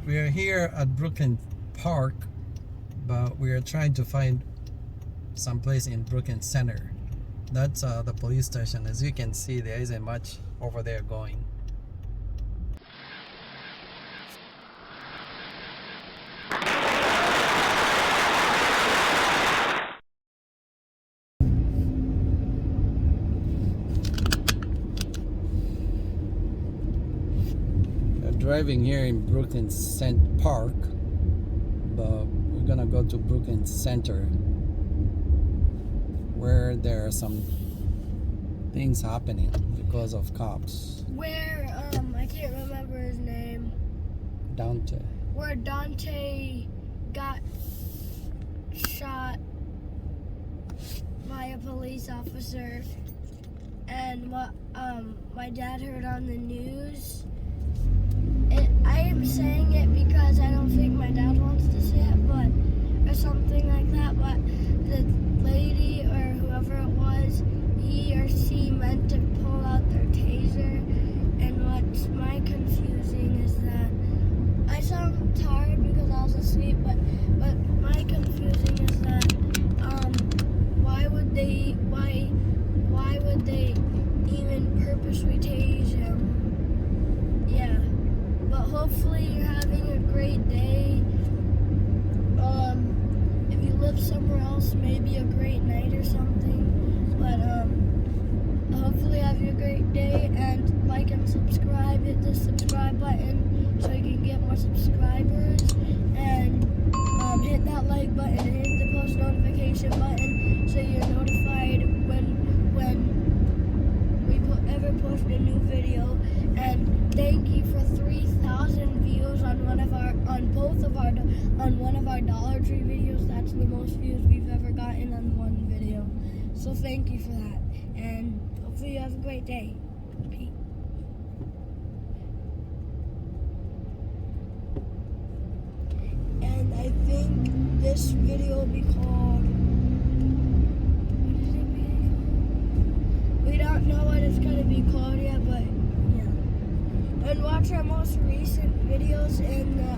We are here at Brooklyn Park, but we are trying to find some place in Brooklyn Center. That's the police station. As you can see, there isn't much over there going. Driving here in Brooklyn Park, but we're gonna go to Brooklyn Center where there are some things happening because of cops. Where I can't remember his name. Dante. Where Dante got shot by a police officer, and what my dad heard on the news. I am saying it because I don't think my dad wants to say it, but or something like that. But the lady or whoever it was, he or she meant to pull out their taser. And what's my confusing is that I sound tired because I was asleep. But my confusing is that why would they even purposely tase him? Yeah. But hopefully you're having a great day. If you live somewhere else, maybe a great night or something. But hopefully you have a great day, and like and subscribe. Hit the subscribe button so you can get more subscribers, and hit that like button and hit the post notification button so you're notified when we ever post a new video. And thank you for 3,000 views on one of our Dollar Tree videos. That's the most views we've ever gotten on one video. So thank you for that. And hopefully you have a great day. Peace. And I think this video will be called, what is it being called? We don't know what it's going to be called yet, but and watch our most recent videos in the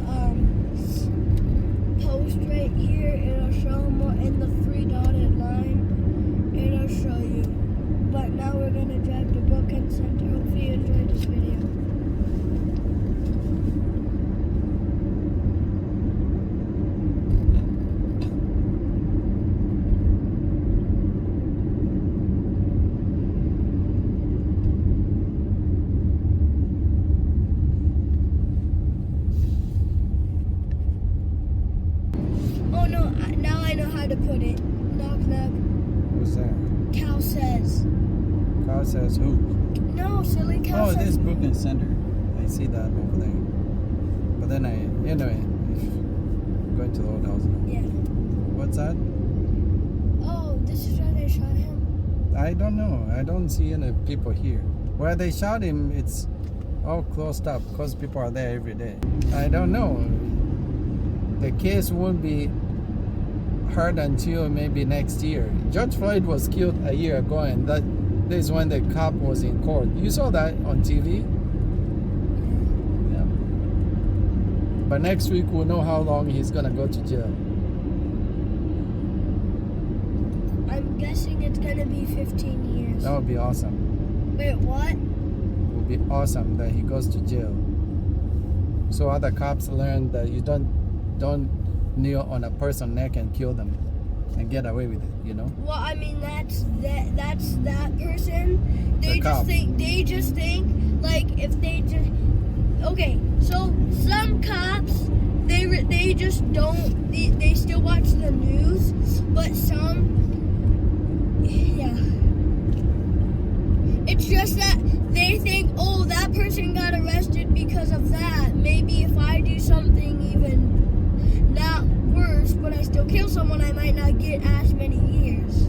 post right here. It'll show more in the 3 dotted line. It'll show you. But now we're gonna drive to Brooklyn Center. Hopefully you enjoyed this video. Now I know how to put it. Knock, knock. Who's that? Cow says. Cow says who? No, silly cow says. Oh, this is Brooklyn Center. I see that over there. But then anyway, going to the old house now. Yeah. What's that? Oh, this is where they shot him? I don't know. I don't see any people here. Where they shot him, it's all closed up because people are there every day. I don't know. The case won't be heard until maybe next year. George Floyd was killed a year ago, and that is when the cop was in court. You saw that on TV? Yeah. But next week we'll know how long he's gonna go to jail. I'm guessing it's gonna be 15 years. That would be awesome. Wait, what? It would be awesome that he goes to jail. So other cops learn that you don't kneel on a person's neck and kill them and get away with it, you know? Well, I mean, that's that person. They just think like if they just okay. So some cops they just don't. They still watch the news, but some it's just that they think, oh, that person got arrested because of that. Maybe if I do something even not worse, but I still kill someone, I might not get as many years.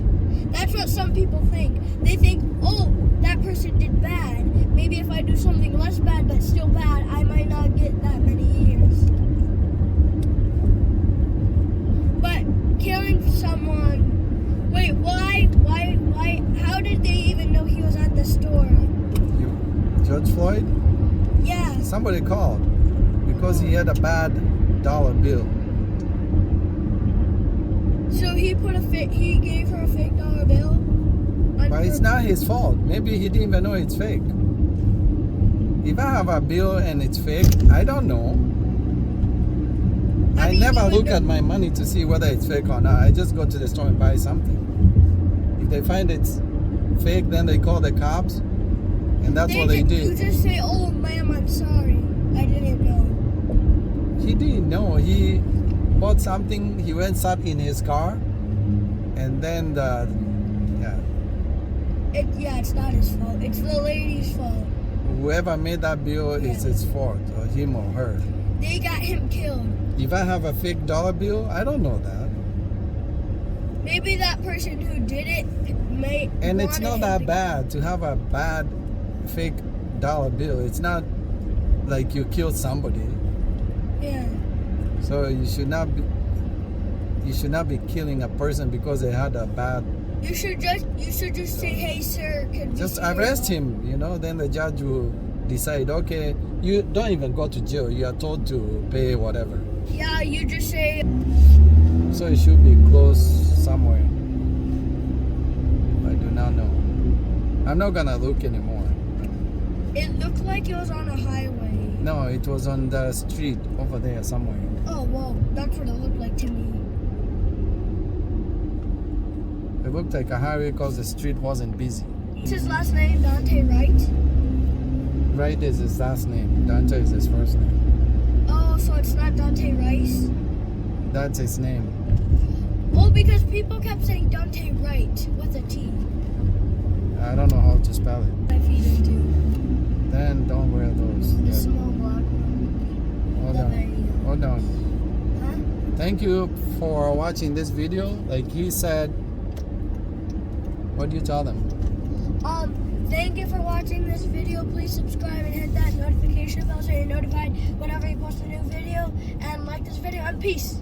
That's what some people think. They think, oh, that person did bad. Maybe if I do something less bad but still bad, I might not get that many years. But killing someone, wait, why, how did they even know he was at the store? George Floyd? Yeah. Somebody called. because he had a bad dollar bill. So he gave her a fake dollar bill? But it's not his fault. Maybe he didn't even know it's fake. If I have a bill and it's fake, I don't know. I never look at my money to see whether it's fake or not. I just go to the store and buy something. If they find it's fake, then they call the cops, and that's what they did. You just say, "Oh, ma'am, I'm sorry. I didn't know." He didn't know. He bought something. He went sat in his car, and then It's not his fault. It's the lady's fault. Whoever made that bill is his fault, or him or her. They got him killed. If I have a fake dollar bill, I don't know that. Maybe that person who did it may. And it's not that bad to have a bad fake dollar bill. It's not like you killed somebody. Yeah. So you should not be killing a person because they had a bad. You should just say, "Hey, sir, could we Just see arrest your-" him, then the judge will decide, okay, you don't even go to jail. You are told to pay whatever. Yeah, you just say. So it should be close somewhere. I do not know. I'm not gonna look anymore. It looked like it was on a highway. No, it was on the street over there somewhere. Oh, well, that's what it looked like to me. It looked like a highway because the street wasn't busy. What's his last name? Dante Wright? Wright is his last name. Dante is his first name. Oh, so it's not Dante Rice? That's his name. Well, because people kept saying Dante Wright with a T. I don't know how to spell it. My feet into Then don't wear those. the small black one. Hold The on. very- Hold on. Huh? Thank you for watching this video. Like he said, what do you tell them? Thank you for watching this video. Please subscribe and hit that notification bell so you're notified whenever you post a new video. And like this video, and peace.